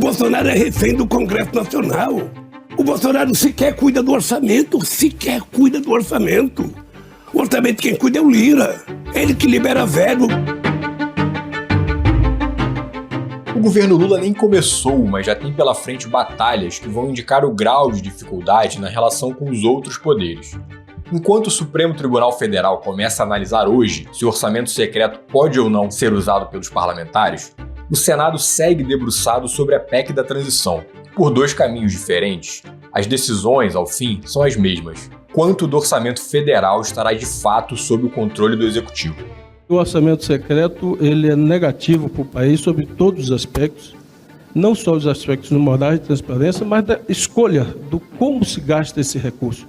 Bolsonaro é refém do Congresso Nacional. O Bolsonaro sequer cuida do orçamento, O orçamento quem cuida é o Lira. Ele que libera verbo. O governo Lula nem começou, mas já tem pela frente batalhas que vão indicar o grau de dificuldade na relação com os outros poderes. Enquanto o Supremo Tribunal Federal começa a analisar hoje se o orçamento secreto pode ou não ser usado pelos parlamentares, o Senado segue debruçado sobre a PEC da transição. Por dois caminhos diferentes, as decisões, ao fim, são as mesmas. Quanto do orçamento federal estará de fato sob o controle do Executivo? O orçamento secreto ele é negativo para o país sobre todos os aspectos, não só os aspectos morais de transparência, mas da escolha do como se gasta esse recurso.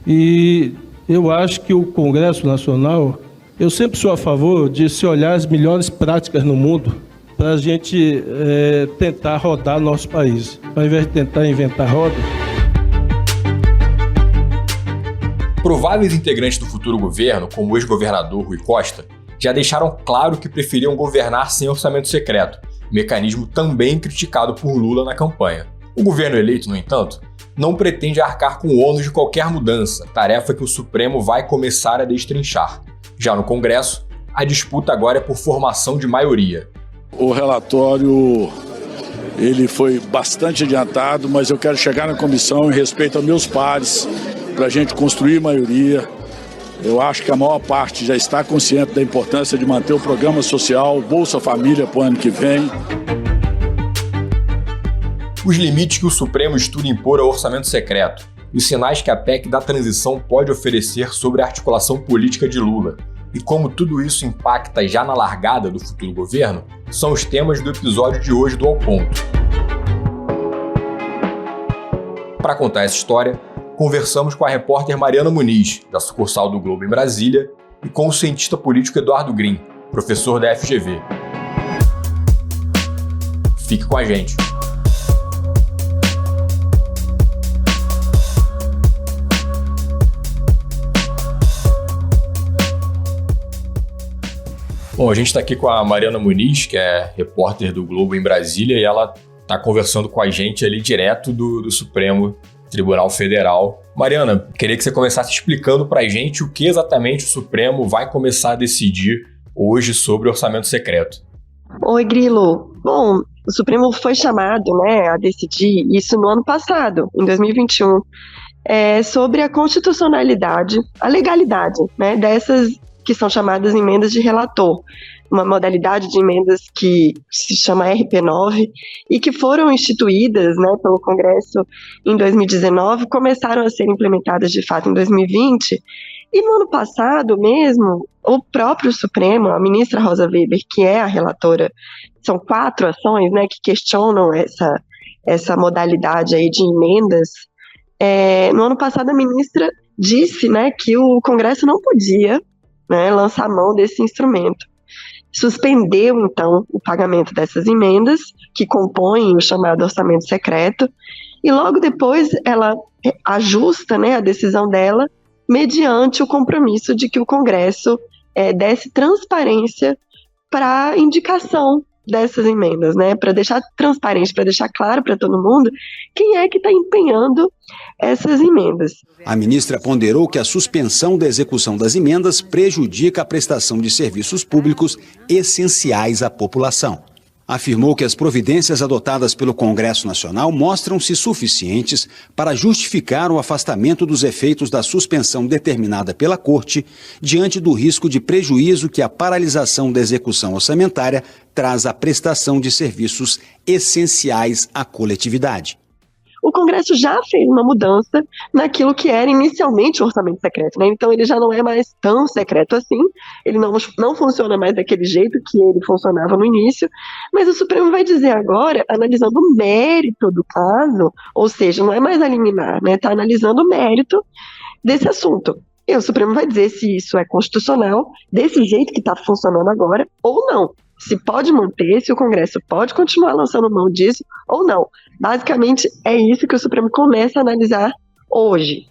E eu acho que o Congresso Nacional, eu sempre sou a favor de se olhar as melhores práticas no mundo para a gente tentar rodar nosso país, ao invés de tentar inventar roda. Prováveis integrantes do futuro governo, como o ex-governador Rui Costa, já deixaram claro que preferiam governar sem orçamento secreto, mecanismo também criticado por Lula na campanha. O governo eleito, no entanto, não pretende arcar com o ônus de qualquer mudança, tarefa que o Supremo vai começar a destrinchar. Já no Congresso, a disputa agora é por formação de maioria. O relatório ele foi bastante adiantado, mas eu quero chegar na comissão em respeito aos meus pares, para a gente construir maioria. Eu acho que a maior parte já está consciente da importância de manter o programa social, Bolsa Família para o ano que vem. Os limites que o Supremo estuda impor ao orçamento secreto e os sinais que a PEC da transição pode oferecer sobre a articulação política de Lula e como tudo isso impacta já na largada do futuro governo são os temas do episódio de hoje do Ao Ponto. Para contar essa história, conversamos com a repórter Mariana Muniz, da sucursal do Globo em Brasília, e com o cientista político Eduardo Green, professor da FGV. Fique com a gente. Bom, a gente está aqui com a Mariana Muniz, que é repórter do Globo em Brasília, e ela está conversando com a gente ali direto do Supremo Tribunal Federal. Mariana, queria que você começasse explicando para a gente o que exatamente o Supremo vai começar a decidir hoje sobre o orçamento secreto. Oi, Grilo. Bom, o Supremo foi chamado, a decidir isso no ano passado, em 2021, sobre a constitucionalidade, a legalidade, dessas que são chamadas emendas de relator, uma modalidade de emendas que se chama RP9 e que foram instituídas pelo Congresso em 2019, começaram a ser implementadas de fato em 2020, e no ano passado mesmo, o próprio Supremo, a ministra Rosa Weber, que é a relatora, são 4 ações que questionam essa modalidade aí de emendas. No ano passado a ministra disse que o Congresso não podia lançar mão desse instrumento. Suspendeu, então, o pagamento dessas emendas, que compõem o chamado orçamento secreto, e logo depois ela ajusta a decisão dela mediante o compromisso de que o Congresso desse transparência para a indicação dessas emendas, para deixar transparente, para deixar claro para todo mundo quem é que está empenhando essas emendas. A ministra ponderou que a suspensão da execução das emendas prejudica a prestação de serviços públicos essenciais à população. Afirmou que as providências adotadas pelo Congresso Nacional mostram-se suficientes para justificar o afastamento dos efeitos da suspensão determinada pela Corte diante do risco de prejuízo que a paralisação da execução orçamentária traz à prestação de serviços essenciais à coletividade. O Congresso já fez uma mudança naquilo que era inicialmente o orçamento secreto, Então ele já não é mais tão secreto assim, ele não funciona mais daquele jeito que ele funcionava no início, mas o Supremo vai dizer agora, analisando o mérito do caso, ou seja, não é mais a liminar, Está analisando o mérito desse assunto. E o Supremo vai dizer se isso é constitucional, desse jeito que está funcionando agora, ou não. Se pode manter, se o Congresso pode continuar lançando mão disso ou não. Basicamente, é isso que o Supremo começa a analisar hoje.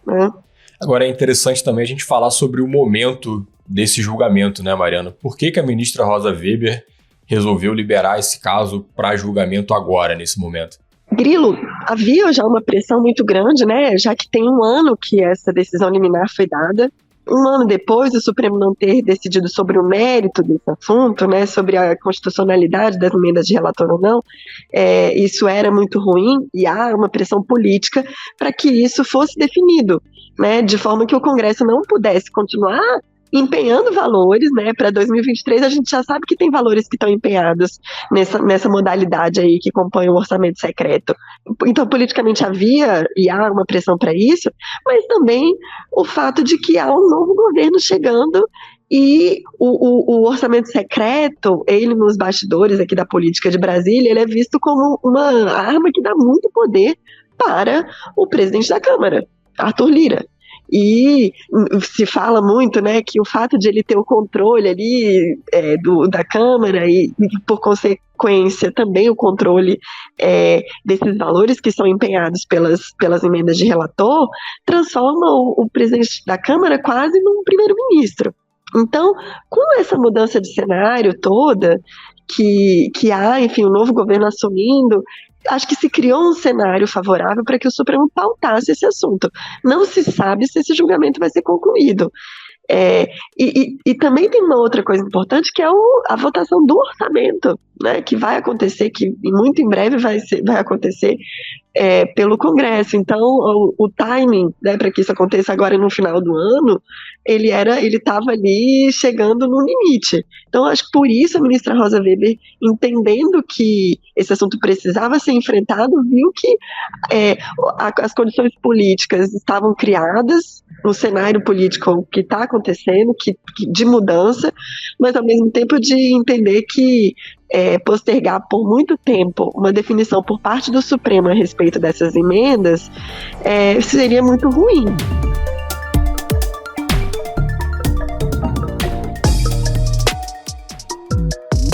Agora, é interessante também a gente falar sobre o momento desse julgamento, Mariana? Por que a ministra Rosa Weber resolveu liberar esse caso para julgamento agora, nesse momento? Grilo, havia já uma pressão muito grande, né? Já que tem um ano que essa decisão liminar foi dada. Um ano depois, o Supremo não ter decidido sobre o mérito desse assunto, né, sobre a constitucionalidade das emendas de relator ou não, isso era muito ruim e há uma pressão política para que isso fosse definido, né, de forma que o Congresso não pudesse continuar empenhando valores, né, para 2023 a gente já sabe que tem valores que estão empenhados nessa modalidade aí que compõe o orçamento secreto. Então, politicamente havia e há uma pressão para isso, mas também o fato de que há um novo governo chegando e o orçamento secreto, ele nos bastidores aqui da política de Brasília, ele é visto como uma arma que dá muito poder para o presidente da Câmara, Arthur Lira. E se fala muito, né, que o fato de ele ter o controle ali da Câmara e por consequência também o controle desses valores que são empenhados pelas emendas de relator, transforma o presidente da Câmara quase num primeiro-ministro. Então, com essa mudança de cenário toda, que há, enfim, um novo governo assumindo, acho que se criou um cenário favorável para que o Supremo pautasse esse assunto. Não se sabe se esse julgamento vai ser concluído. E também tem uma outra coisa importante, que é a votação do orçamento, né, que vai acontecer, que muito em breve vai acontecer pelo Congresso. Então, o timing, né, para que isso aconteça agora no final do ano, ele estava ali chegando no limite. Então, acho que por isso a ministra Rosa Weber, entendendo que esse assunto precisava ser enfrentado, viu que as condições políticas estavam criadas, o cenário político que está acontecendo, de mudança, mas ao mesmo tempo de entender que postergar por muito tempo uma definição por parte do Supremo a respeito dessas emendas seria muito ruim.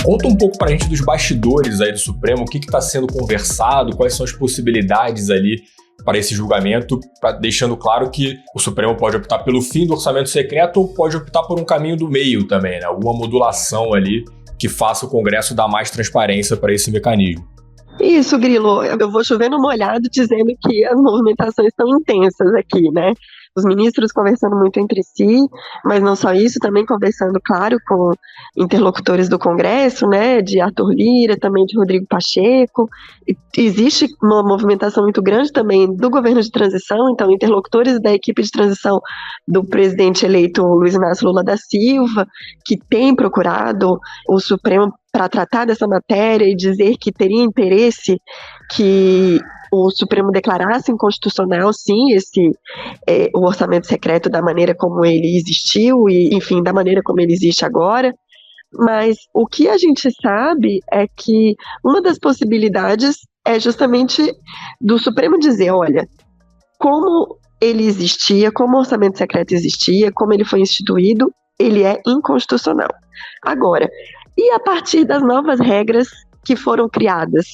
Conta um pouco pra gente dos bastidores aí do Supremo, o que está sendo conversado, quais são as possibilidades ali para esse julgamento, deixando claro que o Supremo pode optar pelo fim do orçamento secreto ou pode optar por um caminho do meio também, né? Alguma modulação ali que faça o Congresso dar mais transparência para esse mecanismo. Isso, Grilo, eu vou chover no molhado dizendo que as movimentações estão intensas aqui, né? Os ministros conversando muito entre si, mas não só isso, também conversando, claro, com interlocutores do Congresso, né, de Arthur Lira, também de Rodrigo Pacheco. E existe uma movimentação muito grande também do governo de transição, então interlocutores da equipe de transição do presidente eleito Luiz Inácio Lula da Silva, que tem procurado o Supremo para tratar dessa matéria e dizer que teria interesse que o Supremo declarasse inconstitucional, sim, o orçamento secreto da maneira como ele existiu e, enfim, da maneira como ele existe agora. Mas o que a gente sabe é que uma das possibilidades é justamente do Supremo dizer, olha, como ele existia, como o orçamento secreto existia, como ele foi instituído, ele é inconstitucional. Agora, e a partir das novas regras que foram criadas,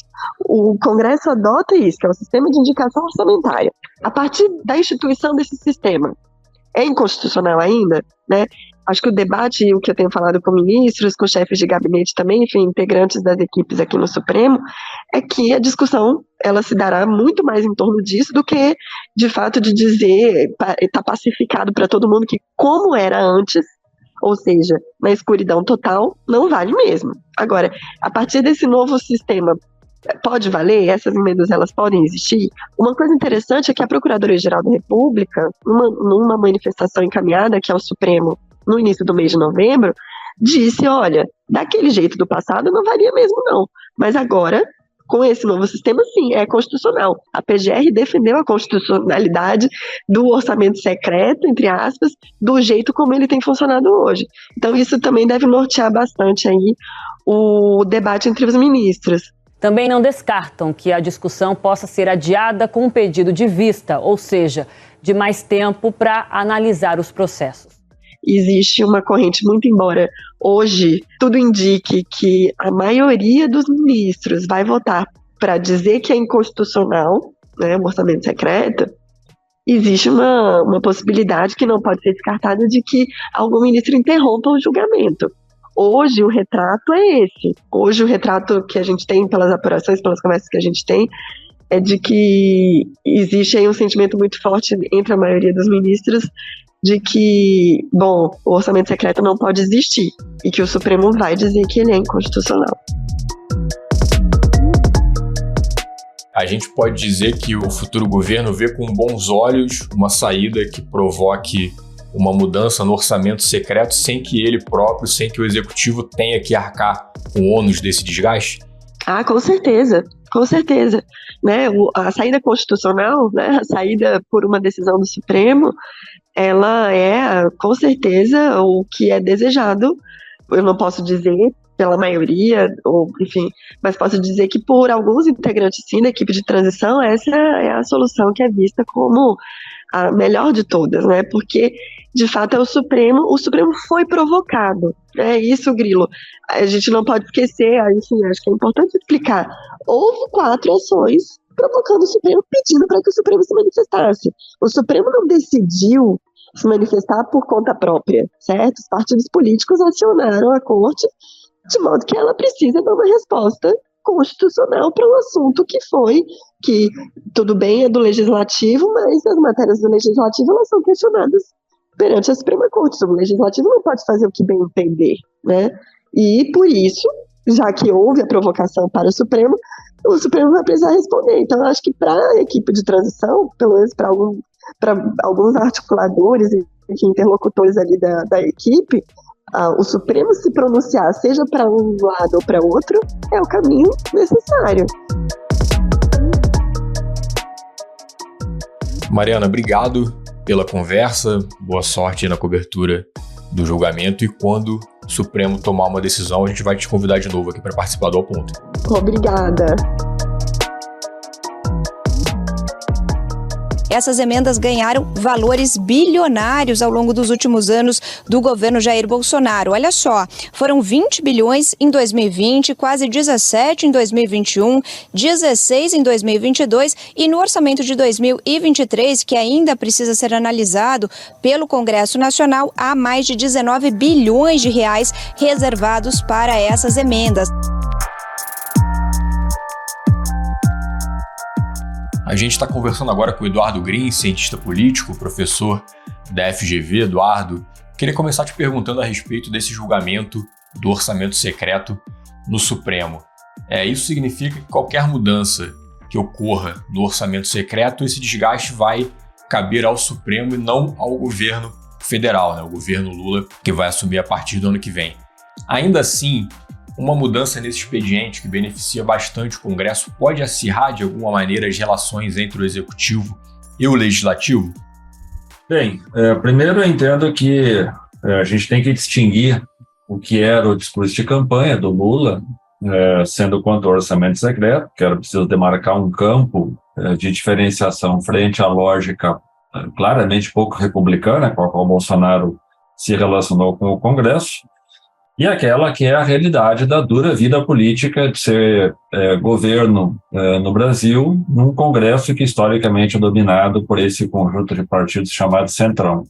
o Congresso adota isso, que é o sistema de indicação orçamentária. A partir da instituição desse sistema, é inconstitucional ainda, né? Acho que o debate, e o que eu tenho falado com ministros, com chefes de gabinete também, enfim, integrantes das equipes aqui no Supremo, é que a discussão, ela se dará muito mais em torno disso do que, de fato, de dizer, está pacificado para todo mundo que como era antes, ou seja, na escuridão total, não vale mesmo. Agora, a partir desse novo sistema, pode valer? Essas emendas, elas podem existir? Uma coisa interessante é que a Procuradoria-Geral da República, numa manifestação encaminhada aqui ao Supremo no início do mês de novembro, disse, olha, daquele jeito do passado não valia mesmo não, mas agora, com esse novo sistema, sim, é constitucional. A PGR defendeu a constitucionalidade do orçamento secreto, entre aspas, do jeito como ele tem funcionado hoje. Então isso também deve nortear bastante aí o debate entre os ministros. Também não descartam que a discussão possa ser adiada com um pedido de vista, ou seja, de mais tempo para analisar os processos. Existe uma corrente, muito embora hoje tudo indique que a maioria dos ministros vai votar para dizer que é inconstitucional, né, o orçamento secreto, existe uma possibilidade que não pode ser descartada de que algum ministro interrompa o julgamento. hoje o retrato é esse. Hoje o retrato que a gente tem pelas apurações, pelas conversas que a gente tem, é de que existe aí um sentimento muito forte entre a maioria dos ministros de que, bom, o orçamento secreto não pode existir e que o Supremo vai dizer que ele é inconstitucional. A gente pode dizer que o futuro governo vê com bons olhos uma saída que provoque uma mudança no orçamento secreto sem que ele próprio, sem que o executivo tenha que arcar com o ônus desse desgaste? Ah, com certeza. Com certeza, né? A saída constitucional, né? A saída por uma decisão do Supremo, ela é, com certeza, o que é desejado. Eu não posso dizer pela maioria, ou enfim, mas posso dizer que por alguns integrantes, sim, da equipe de transição, essa é a solução que é vista como a melhor de todas, né? Porque, de fato, é o Supremo foi provocado, né? Isso, Grilo, a gente não pode esquecer, enfim, acho que é importante explicar. Houve 4 ações provocando o Supremo, pedindo para que o Supremo se manifestasse. O Supremo não decidiu se manifestar por conta própria, certo? Os partidos políticos acionaram a Corte de modo que ela precisa dar uma resposta constitucional para um assunto que tudo bem, é do Legislativo, mas as matérias do Legislativo elas são questionadas perante a Suprema Corte. O Legislativo não pode fazer o que bem entender, né? E por isso, já que houve a provocação para o Supremo vai precisar responder. Então, eu acho que para a equipe de transição, pelo menos para alguns articuladores e interlocutores ali da equipe, o Supremo se pronunciar, seja para um lado ou para outro, é o caminho necessário. Mariana, obrigado pela conversa, boa sorte na cobertura do julgamento e quando o Supremo tomar uma decisão, a gente vai te convidar de novo aqui para participar do Ao Ponto. Obrigada. Essas emendas ganharam valores bilionários ao longo dos últimos anos do governo Jair Bolsonaro. Olha só, foram 20 bilhões em 2020, quase 17 em 2021, 16 em 2022 e no orçamento de 2023, que ainda precisa ser analisado pelo Congresso Nacional, há mais de 19 bilhões de reais reservados para essas emendas. A gente está conversando agora com o Eduardo Green, cientista político, professor da FGV. Eduardo, queria começar te perguntando a respeito desse julgamento do orçamento secreto no Supremo. Isso significa que qualquer mudança que ocorra no orçamento secreto, esse desgaste vai caber ao Supremo e não ao governo federal, né? O governo Lula, que vai assumir a partir do ano que vem. Ainda assim, uma mudança nesse expediente que beneficia bastante o Congresso pode acirrar de alguma maneira as relações entre o Executivo e o Legislativo? Bem, primeiro eu entendo que a gente tem que distinguir o que era o discurso de campanha do Lula, sendo quanto ao orçamento secreto, que era preciso demarcar um campo de diferenciação frente à lógica claramente pouco republicana com a qual Bolsonaro se relacionou com o Congresso, e aquela que é a realidade da dura vida política de ser governo no Brasil, num Congresso que historicamente é dominado por esse conjunto de partidos chamado Centrão,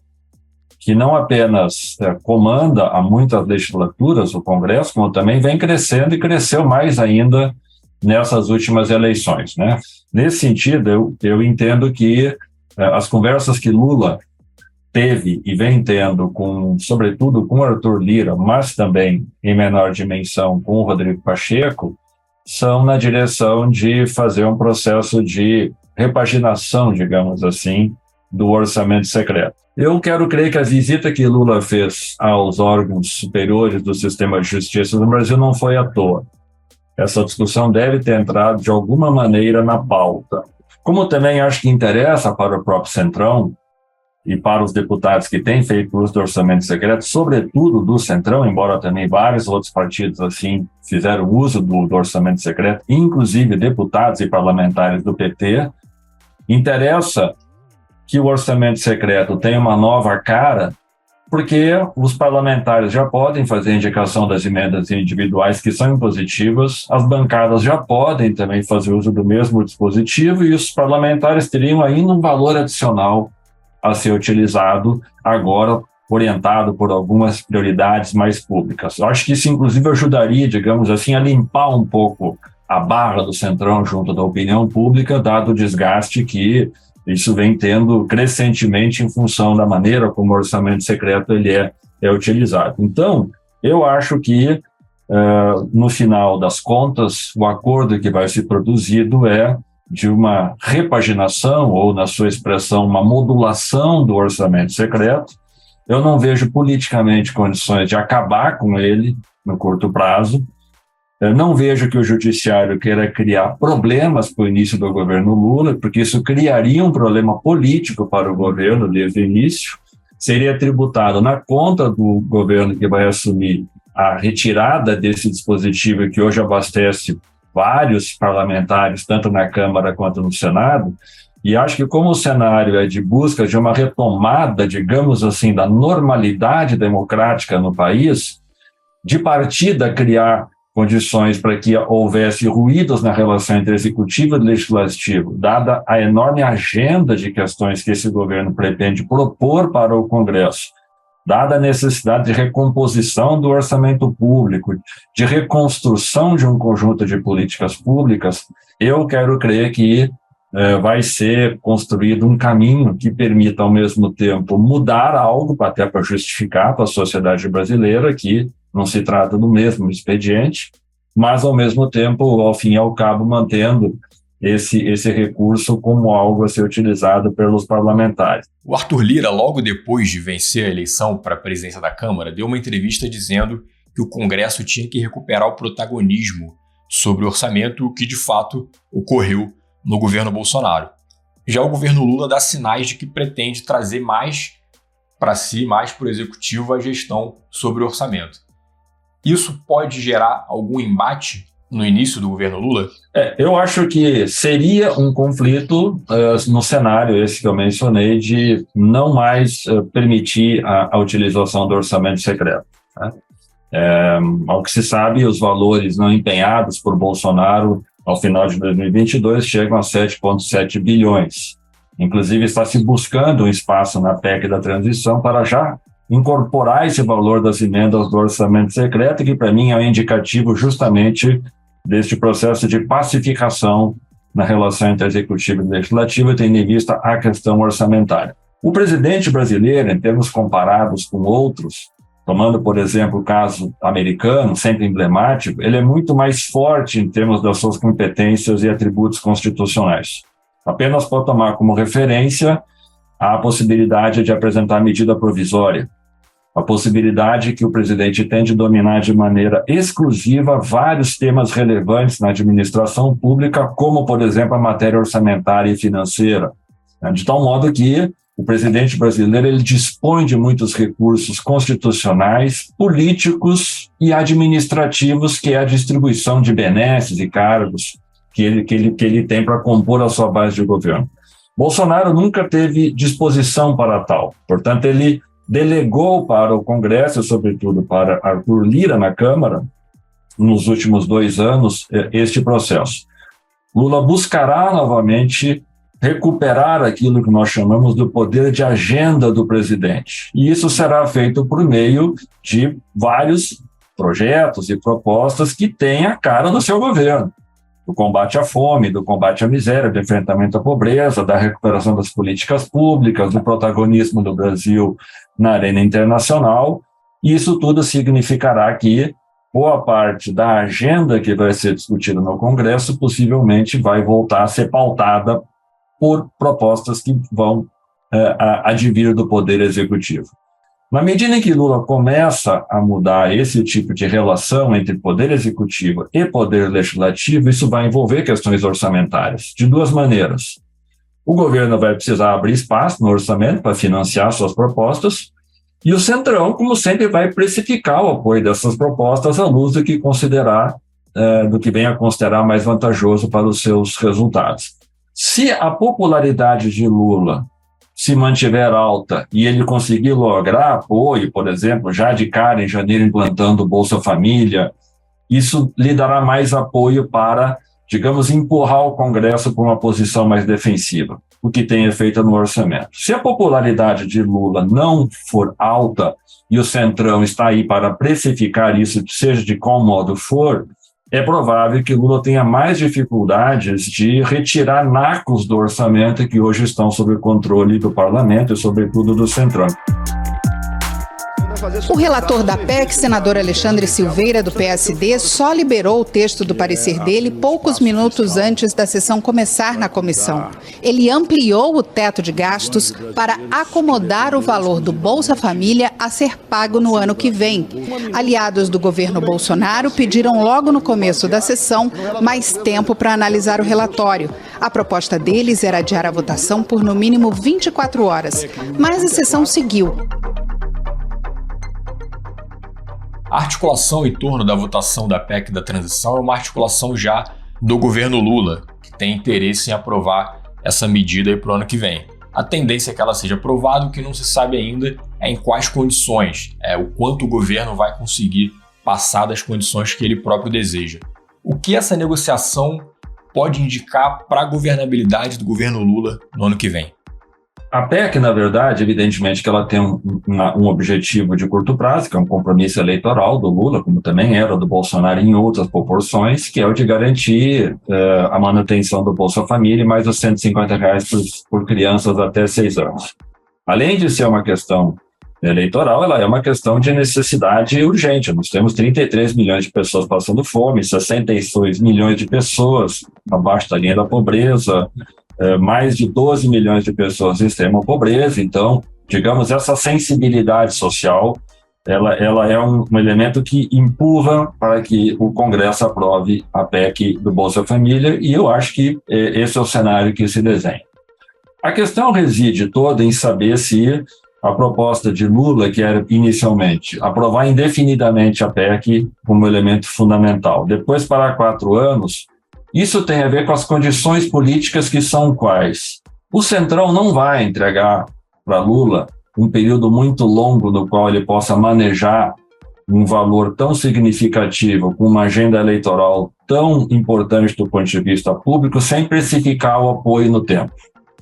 que não apenas comanda há muitas legislaturas o Congresso, como também vem crescendo e cresceu mais ainda nessas últimas eleições, né? Nesse sentido, eu entendo que as conversas que Lula teve e vem tendo, sobretudo com Arthur Lira, mas também em menor dimensão com o Rodrigo Pacheco, são na direção de fazer um processo de repaginação, digamos assim, do orçamento secreto. Eu quero crer que a visita que Lula fez aos órgãos superiores do sistema de justiça no Brasil não foi à toa. Essa discussão deve ter entrado de alguma maneira na pauta. Como também acho que interessa para o próprio Centrão, e para os deputados que têm feito uso do orçamento secreto, sobretudo do Centrão, embora também vários outros partidos assim fizeram uso do orçamento secreto, inclusive deputados e parlamentares do PT, interessa que o orçamento secreto tenha uma nova cara, porque os parlamentares já podem fazer indicação das emendas individuais que são impositivas, as bancadas já podem também fazer uso do mesmo dispositivo e os parlamentares teriam ainda um valor adicional a ser utilizado agora orientado por algumas prioridades mais públicas. Eu acho que isso, inclusive, ajudaria, digamos assim, a limpar um pouco a barra do Centrão junto da opinião pública, dado o desgaste que isso vem tendo crescentemente em função da maneira como o orçamento secreto ele é utilizado. Então, eu acho que, no final das contas, o acordo que vai ser produzido é de uma repaginação, ou, na sua expressão, uma modulação do orçamento secreto. Eu não vejo politicamente condições de acabar com ele no curto prazo. Eu não vejo que o judiciário queira criar problemas para o início do governo Lula, porque isso criaria um problema político para o governo desde o início. Seria tributado na conta do governo que vai assumir a retirada desse dispositivo que hoje abastece vários parlamentares, tanto na Câmara quanto no Senado. E acho que, como o cenário é de busca de uma retomada, digamos assim, da normalidade democrática no país, de partida criar condições para que houvesse ruídos na relação entre executivo e legislativo, dada a enorme agenda de questões que esse governo pretende propor para o Congresso, dada a necessidade de recomposição do orçamento público, de reconstrução de um conjunto de políticas públicas, eu quero crer que vai ser construído um caminho que permita, ao mesmo tempo, mudar algo, até para justificar para a sociedade brasileira que não se trata do mesmo expediente, mas, ao mesmo tempo, ao fim e ao cabo, mantendo esse recurso como algo a ser utilizado pelos parlamentares. O Arthur Lira, logo depois de vencer a eleição para a presidência da Câmara, deu uma entrevista dizendo que o Congresso tinha que recuperar o protagonismo sobre o orçamento, o que de fato ocorreu no governo Bolsonaro. Já o governo Lula dá sinais de que pretende trazer mais para si, mais para o executivo, a gestão sobre o orçamento. Isso pode gerar algum embate no início do governo Lula? Eu acho que seria um conflito no cenário esse que eu mencionei de não mais permitir a utilização do orçamento secreto. Né? Ao que se sabe, os valores não empenhados por Bolsonaro ao final de 2022 chegam a 7,7 bilhões. Inclusive, está se buscando um espaço na PEC da transição para já incorporar esse valor das emendas do orçamento secreto, que para mim é um indicativo justamente deste processo de pacificação na relação entre executivo e legislativo, tendo em vista a questão orçamentária. O presidente brasileiro, em termos comparados com outros, tomando, por exemplo, o caso americano, sempre emblemático, ele é muito mais forte em termos das suas competências e atributos constitucionais. Apenas pode tomar como referência a possibilidade de apresentar medida provisória, a possibilidade que o presidente tem de dominar de maneira exclusiva vários temas relevantes na administração pública, como, por exemplo, a matéria orçamentária e financeira, de tal modo que o presidente brasileiro ele dispõe de muitos recursos constitucionais, políticos e administrativos, que é a distribuição de benesses e cargos que ele tem para compor a sua base de governo. Bolsonaro nunca teve disposição para tal, portanto, ele delegou para o Congresso, sobretudo para Arthur Lira na Câmara, nos últimos 2 anos, este processo. Lula buscará novamente recuperar aquilo que nós chamamos do poder de agenda do presidente. E isso será feito por meio de vários projetos e propostas que têm a cara do seu governo. Do combate à fome, do combate à miséria, do enfrentamento à pobreza, da recuperação das políticas públicas, do protagonismo do Brasil na arena internacional. Isso tudo significará que boa parte da agenda que vai ser discutida no Congresso possivelmente vai voltar a ser pautada por propostas que vão advir do Poder Executivo. Na medida em que Lula começa a mudar esse tipo de relação entre Poder Executivo e Poder Legislativo, isso vai envolver questões orçamentárias, de 2 maneiras. O governo vai precisar abrir espaço no orçamento para financiar suas propostas, e o Centrão, como sempre, vai precificar o apoio dessas propostas à luz do que considerar, do que venha a considerar mais vantajoso para os seus resultados. Se a popularidade de Lula se mantiver alta e ele conseguir lograr apoio, por exemplo, já de cara em janeiro implantando o Bolsa Família, isso lhe dará mais apoio para, digamos, empurrar o Congresso para uma posição mais defensiva. o que tem efeito no orçamento. Se a popularidade de Lula não for alta e o Centrão está aí para precificar isso, seja de qual modo for, é provável que Lula tenha mais dificuldades de retirar nacos do orçamento que hoje estão sob o controle do parlamento e, sobretudo, do Centrão. O relator da PEC, senador Alexandre Silveira, do PSD, só liberou o texto do parecer dele poucos minutos antes da sessão começar na comissão. Ele ampliou o teto de gastos para acomodar o valor do Bolsa Família a ser pago no ano que vem. Aliados do governo Bolsonaro pediram logo no começo da sessão mais tempo para analisar o relatório. A proposta deles era adiar a votação por no mínimo 24 horas, mas a sessão seguiu. A articulação em torno da votação da PEC da transição é uma articulação já do governo Lula, que tem interesse em aprovar essa medida para o ano que vem. A tendência é que ela seja aprovada, o que não se sabe ainda é em quais condições, o quanto o governo vai conseguir passar das condições que ele próprio deseja. O que essa negociação pode indicar para a governabilidade do governo Lula no ano que vem? A PEC, na verdade, evidentemente que ela tem um objetivo de curto prazo, que é um compromisso eleitoral do Lula, como também era do Bolsonaro em outras proporções, que é o de garantir a manutenção do Bolsa Família e mais os R$150 por crianças até 6 anos. Além de ser uma questão eleitoral, ela é uma questão de necessidade urgente. Nós temos 33 milhões de pessoas passando fome, 62 milhões de pessoas abaixo da linha da pobreza, mais de 12 milhões de pessoas em extrema pobreza. Então, digamos, essa sensibilidade social, ela é um elemento que empurra para que o Congresso aprove a PEC do Bolsa Família, e eu acho que esse é o cenário que se desenha. A questão reside toda em saber se a proposta de Lula, que era inicialmente aprovar indefinidamente a PEC como elemento fundamental, depois para 4 anos, isso tem a ver com as condições políticas que são quais? O Centrão não vai entregar para Lula um período muito longo no qual ele possa manejar um valor tão significativo, com uma agenda eleitoral tão importante do ponto de vista público, sem precificar o apoio no tempo.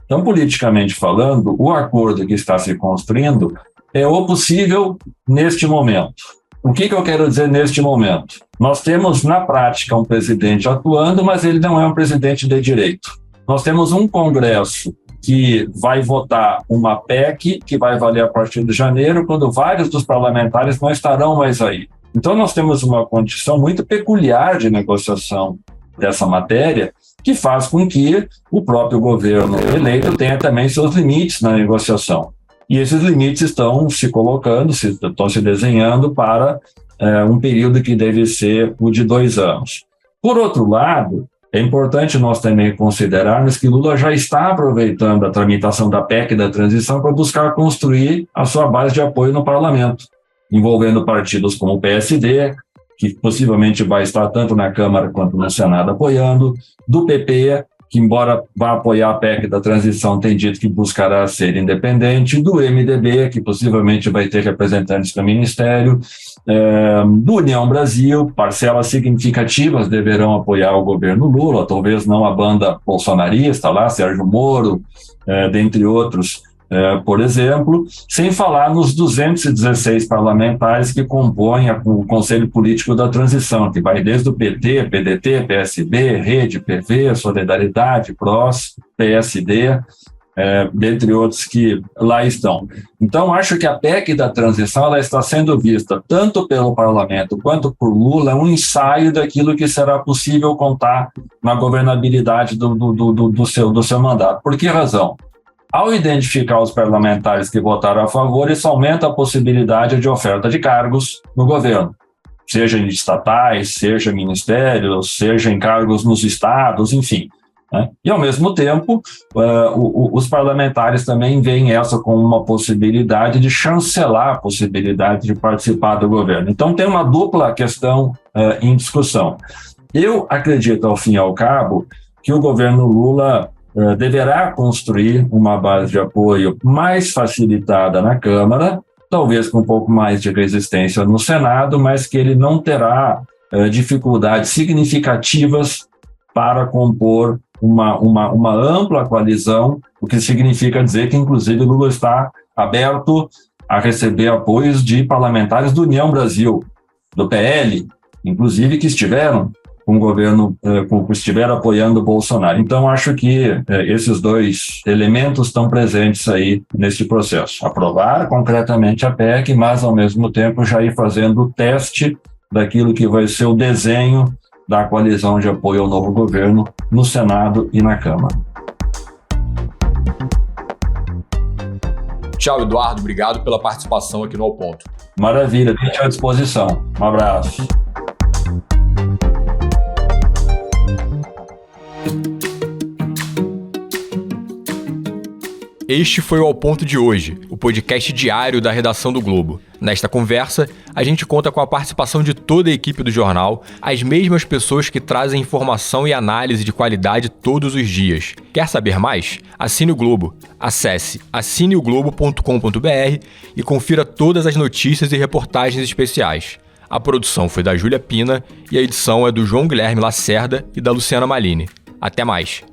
Então, politicamente falando, o acordo que está se construindo é o possível neste momento. O que eu quero dizer neste momento? Nós temos, na prática, um presidente atuando, mas ele não é um presidente de direito. Nós temos um Congresso que vai votar uma PEC que vai valer a partir de janeiro, quando vários dos parlamentares não estarão mais aí. Então, nós temos uma condição muito peculiar de negociação dessa matéria, que faz com que o próprio governo eleito tenha também seus limites na negociação. E esses limites estão se colocando, estão se desenhando para um período que deve ser o de 2 anos. Por outro lado, é importante nós também considerarmos que Lula já está aproveitando a tramitação da PEC da transição para buscar construir a sua base de apoio no parlamento, envolvendo partidos como o PSD, que possivelmente vai estar tanto na Câmara quanto no Senado apoiando, do PP, que embora vá apoiar a PEC da transição, tem dito que buscará ser independente, do MDB, que possivelmente vai ter representantes no Ministério, do União Brasil, parcelas significativas deverão apoiar o governo Lula, talvez não a banda bolsonarista lá, Sérgio Moro, dentre outros, por exemplo, sem falar nos 216 parlamentares que compõem o Conselho Político da Transição, que vai desde o PT, PDT, PSB, Rede, PV, Solidariedade, PROS, PSD, dentre outros que lá estão. Então, acho que a PEC da transição ela está sendo vista tanto pelo parlamento quanto por Lula, um ensaio daquilo que será possível contar na governabilidade do seu mandato. Por que razão? Ao identificar os parlamentares que votaram a favor, isso aumenta a possibilidade de oferta de cargos no governo, seja em estatais, seja em ministérios, seja em cargos nos estados, enfim. Né? E, ao mesmo tempo, os parlamentares também veem essa como uma possibilidade de chancelar a possibilidade de participar do governo. Então, tem uma dupla questão em discussão. Eu acredito, ao fim e ao cabo, que o governo Lula deverá construir uma base de apoio mais facilitada na Câmara, talvez com um pouco mais de resistência no Senado, mas que ele não terá dificuldades significativas para compor uma ampla coalizão, o que significa dizer que, inclusive, Lula está aberto a receber apoios de parlamentares do União Brasil, do PL, inclusive que estiveram com o governo, estiveram apoiando o Bolsonaro. Então, acho que esses dois elementos estão presentes aí nesse processo. Aprovar concretamente a PEC, mas, ao mesmo tempo, já ir fazendo o teste daquilo que vai ser o desenho da coalizão de apoio ao novo governo no Senado e na Câmara. Tchau, Eduardo. Obrigado pela participação aqui no Ao Ponto. Maravilha, deixo à disposição. Um abraço. Este foi o Ao Ponto de hoje, o podcast diário da redação do Globo. Nesta conversa, a gente conta com a participação de toda a equipe do jornal, as mesmas pessoas que trazem informação e análise de qualidade todos os dias. Quer saber mais? Assine o Globo. Acesse assineoglobo.com.br e confira todas as notícias e reportagens especiais. A produção foi da Júlia Pina e a edição é do João Guilherme Lacerda e da Luciana Malini. Até mais!